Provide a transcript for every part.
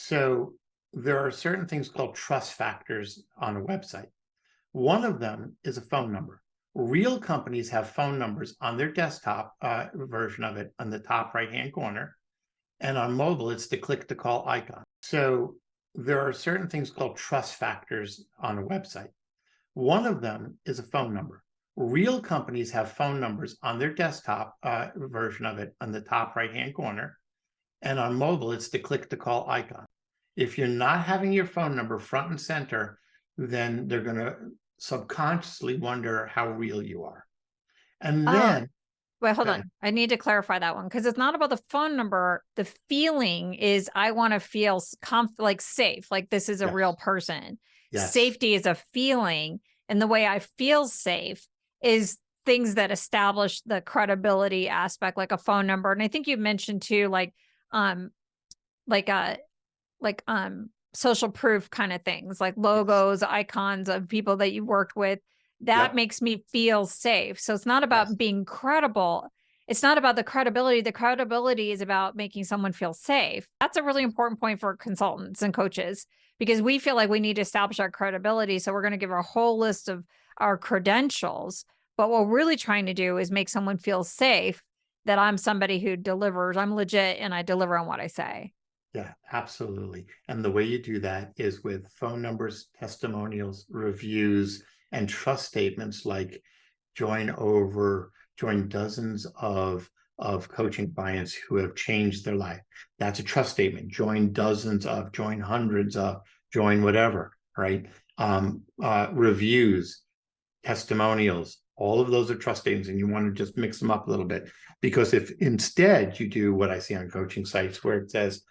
So there are certain things called trust factors on a website. One of them is a phone number. Real companies have phone numbers on their desktop version of it on the top right-hand corner. And on mobile, it's the click to call icon. So there are certain things called trust factors on a website. One of them is a phone number. Real companies have phone numbers on their desktop version of it on the top right-hand corner. And on mobile, it's the click to call icon. If you're not having your phone number front and center, then they're going to subconsciously wonder how real you are. And Oh, then, wait, hold on. I need to clarify that one because it's not about the phone number. The feeling is I want to feel like safe, like this is a yes, real person. yes, Safety is a feeling. And the way I feel safe is things that establish the credibility aspect, like a phone number. And I think you mentioned too, um, like social proof kind of things, like yes, logos, icons of people that you worked with. That yep, makes me feel safe. So it's not yes, about being credible. It's not about the credibility. The credibility is about making someone feel safe. That's a really important point for consultants and coaches because we feel like we need to establish our credibility. So we're going to give a whole list of our credentials. But what we're really trying to do is make someone feel safe that I'm somebody who delivers, I'm legit, and I deliver on what I say. yeah, absolutely. And the way you do that is with phone numbers, testimonials, reviews, and trust statements like join dozens of coaching clients who have changed their life. That's a trust statement. Join dozens of, join hundreds of, join whatever, right? Reviews, testimonials, all of those are trust statements, and you want to just mix them up a little bit. Because if instead you do what I see on coaching sites where it says,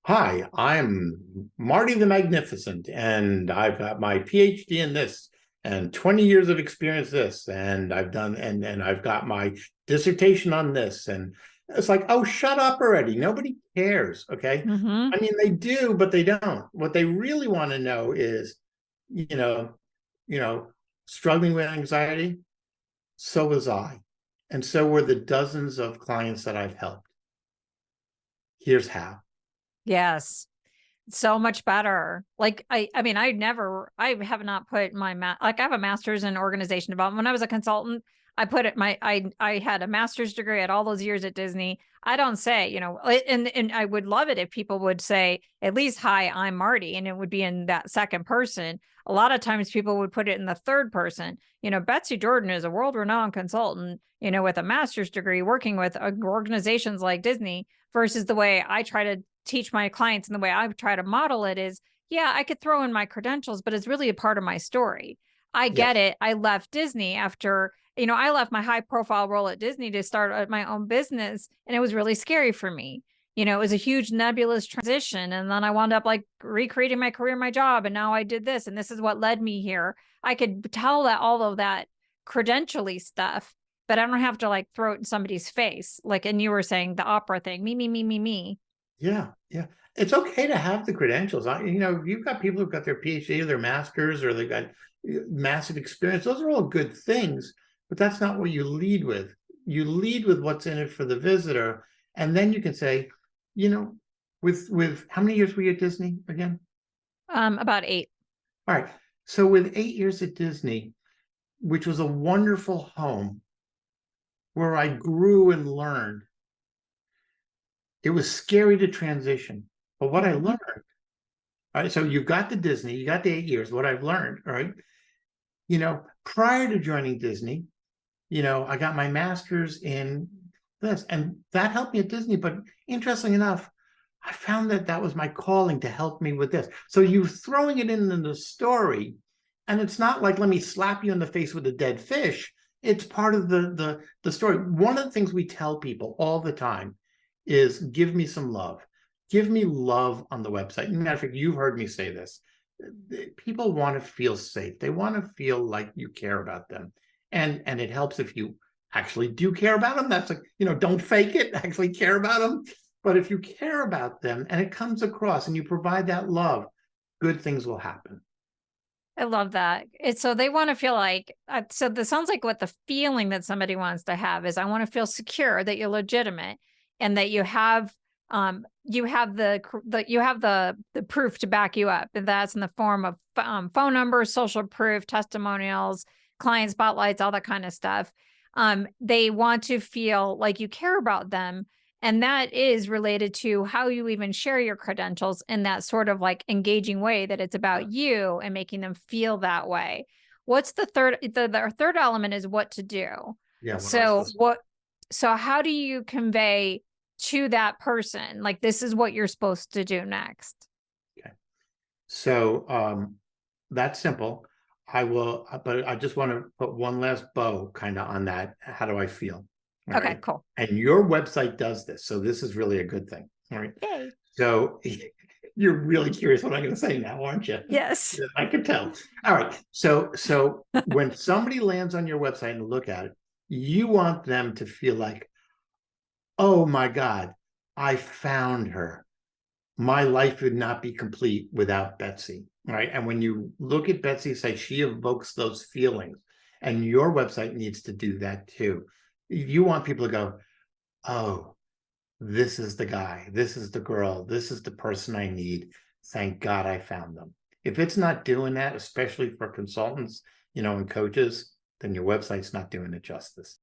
hi, I'm Marty the Magnificent, and I've got my PhD in this and 20 years of experience this, and I've done and I've got my dissertation on this. And it's like, oh, shut up already. Nobody cares. Okay. Mm-hmm. I mean, they do, but they don't. What they really want to know is, you know, you know, struggling with anxiety. So was I. And so were the dozens of clients that I've helped. Here's how. Yes. So much better. Like I mean, I have not put like I have a master's in organization development. When I was a consultant, I put it I had a master's degree at all those years at Disney. I don't say, and I would love it if people would say at least, hi, I'm Marty, and it would be in that second person. A lot of times people would put it in the third person. Betsy Jordyn is a world-renowned consultant, with a master's degree working with organizations like Disney versus the way I try to teach my clients and the way I try to model it is, yeah, I could throw in my credentials, but it's really a part of my story. I get Yes. it. I left Disney after, I left my high profile role at Disney to start my own business. And it was really scary for me. It was a huge nebulous transition. And then I wound up like recreating my career, my job. And now I did this. And this is what led me here. I could tell that all of that credentially stuff, but I don't have to like throw it in somebody's face. Like, and you were saying the opera thing, me, me, me, me, me. Yeah, yeah. It's okay to have the credentials. You've got people who've got their PhD or their masters or they've got massive experience. Those are all good things, but that's not what you lead with. You lead with what's in it for the visitor, and then you can say, with how many years were you at Disney again? About 8. All right. So with 8 years at Disney, which was a wonderful home where I grew and learned, it was scary to transition. But what I Mm-hmm. learned, all right, so you've got the Disney, you got the 8 years, what I've learned, all right? Prior to joining Disney, I got my master's in this, and that helped me at Disney. But interestingly enough, I found that that was my calling to help me with this. So you throwing it in the story, and it's not like, let me slap you in the face with a dead fish. It's part of the story. One of the things we tell people all the time is give me some love. Give me love on the website. Matter of fact, you've heard me say this. People want to feel safe. They want to feel like you care about them. And it helps if you actually do care about them. That's like, don't fake it, actually care about them. But if you care about them and it comes across and you provide that love, good things will happen. I love that. It's so they want to feel like, so this sounds like what the feeling that somebody wants to have is I want to feel secure that you're legitimate and that you have You have the proof to back you up, and that's in the form of phone numbers, social proof, testimonials, client spotlights, all that kind of stuff. They want to feel like you care about them. And that is related to how you even share your credentials in that sort of like engaging way, that it's about you and making them feel that way. What's the third? The third element is what to do. Yeah. So how do you convey to that person, like, this is what you're supposed to do next? Okay. So that's simple. I will, but I just want to put one last bow kind of on that. How do I feel? All Okay, right. cool. And your website does this. So this is really a good thing. All right. Yay. So you're really curious what I'm going to say now, aren't you? Yes. I could tell. All right. So when somebody lands on your website and look at it, you want them to feel like, oh my God, I found her. My life would not be complete without Betsy, right? And when you look at Betsy, say she evokes those feelings, and your website needs to do that too. You want people to go, oh, this is the guy, this is the girl, this is the person I need. Thank God I found them. If it's not doing that, especially for consultants, and coaches, then your website's not doing it justice.